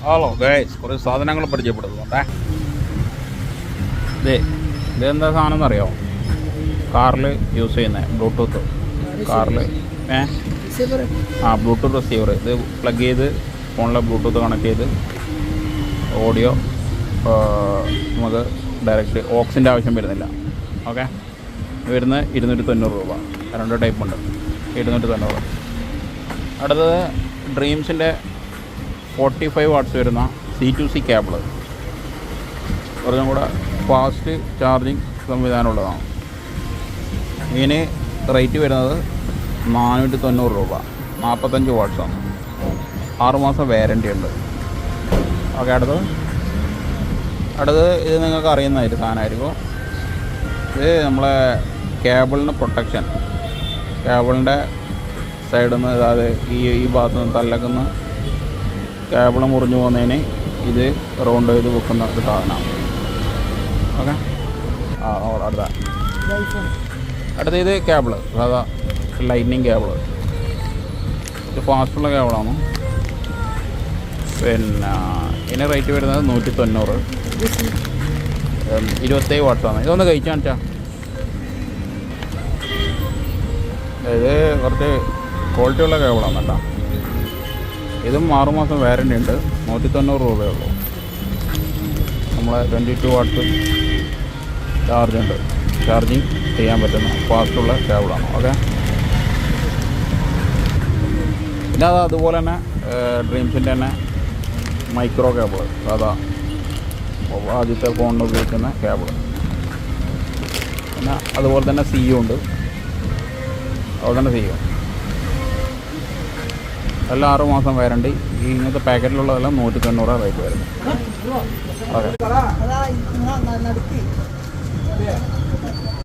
Hello guys, കുറച്ച് സാധനങ്ങൾ പരിചയപ്പെടുത്തുന്നുണ്ടേ. ഇതെന്താ സാധനം എന്നറിയാമോ? കാറിൽ യൂസ് ചെയ്യുന്നത് ബ്ലൂടൂത്ത്. കാറിൽ ബ്ലൂടൂത്ത് റിസീവർ. ഇത് പ്ലഗ് ചെയ്ത് ഫോണിലെ ബ്ലൂടൂത്ത് കണക്ട് ചെയ്ത് ഓഡിയോ നമുക്ക് ഡയറക്റ്റ് ഓക്സിൻ്റെ ആവശ്യം വരുന്നില്ല. ഓക്കെ, വരുന്നത് 290 രൂപ. 2 ടൈപ്പ് ഉണ്ട്. 290. അടുത്തത് ഡ്രീംസിൻ്റെ 45 വാട്ട്സ് വരുന്ന C2C കേബിൾ. കുറച്ചും കൂടെ ഫാസ്റ്റ് ചാർജിങ് സംവിധാനമുള്ളതാണ്. ഇതിന് റേറ്റ് വരുന്നത് 490 രൂപ. 45 വാട്ട്സാണ്. 6 മാസം വാറൻറ്റി ഉണ്ട്. ഓക്കെ, അടുത്തത് ഇത് നിങ്ങൾക്ക് അറിയുന്ന ഒരു സാധനമായിരിക്കും. ഇത് നമ്മളെ കേബിളിന് പ്രൊട്ടക്ഷൻ. കേബിളിൻ്റെ സൈഡിൽ നിന്ന്, അതായത് ഈ ഭാഗത്ത് നിന്ന് തല്ലക്കുന്ന കേബിൾ മുറിഞ്ഞു പോകുന്നതിന് ഇത് റൗണ്ട് ചെയ്ത് വെക്കുന്ന ഒരു സാധനമാണ്. ഓക്കെ, അടുത്ത ഇത് കേബിള്, സാധാ ലൈറ്റ്നിങ് കേബിള്. ഇത് ഫാസ്റ്റുള്ള കേബിളാണ്. പിന്നെ ഇതിന് റേറ്റ് വരുന്നത് 190. 27 വാട്ട്സാണ്. ഇതൊന്ന് കഴിച്ചു കാണിച്ചാൽ. ഇത് കുറച്ച് ക്വാളിറ്റി ഉള്ള കേബിളാണ് കേട്ടോ. ഇതും 6 മാസം വാറൻറ്റി ഉണ്ട്. 190 രൂപയേ ഉള്ളൂ. നമ്മളെ 22 വാട്ട്സ് ചാർജുണ്ട്. ചാർജിങ് ചെയ്യാൻ പറ്റുന്ന ഫാസ്റ്റുള്ള കേബിളാണ്. ഓക്കെ, പിന്നെ അതുപോലെ തന്നെ ഡ്രീംസിൻ്റെ തന്നെ മൈക്രോ കേബിൾ, സാധാ ആദ്യത്തെ ഫോണിന് ഉപയോഗിക്കുന്ന കേബിൾ. പിന്നെ അതുപോലെ തന്നെ സിയും ഉണ്ട്. അതുപോലെ തന്നെ സിയും എല്ലാം 6 മാസം വാറൻറ്റി. ഈ ഇങ്ങനത്തെ പാക്കറ്റിലുള്ളതെല്ലാം 190 റേറ്റ് വരുന്നത്. ഓക്കെ.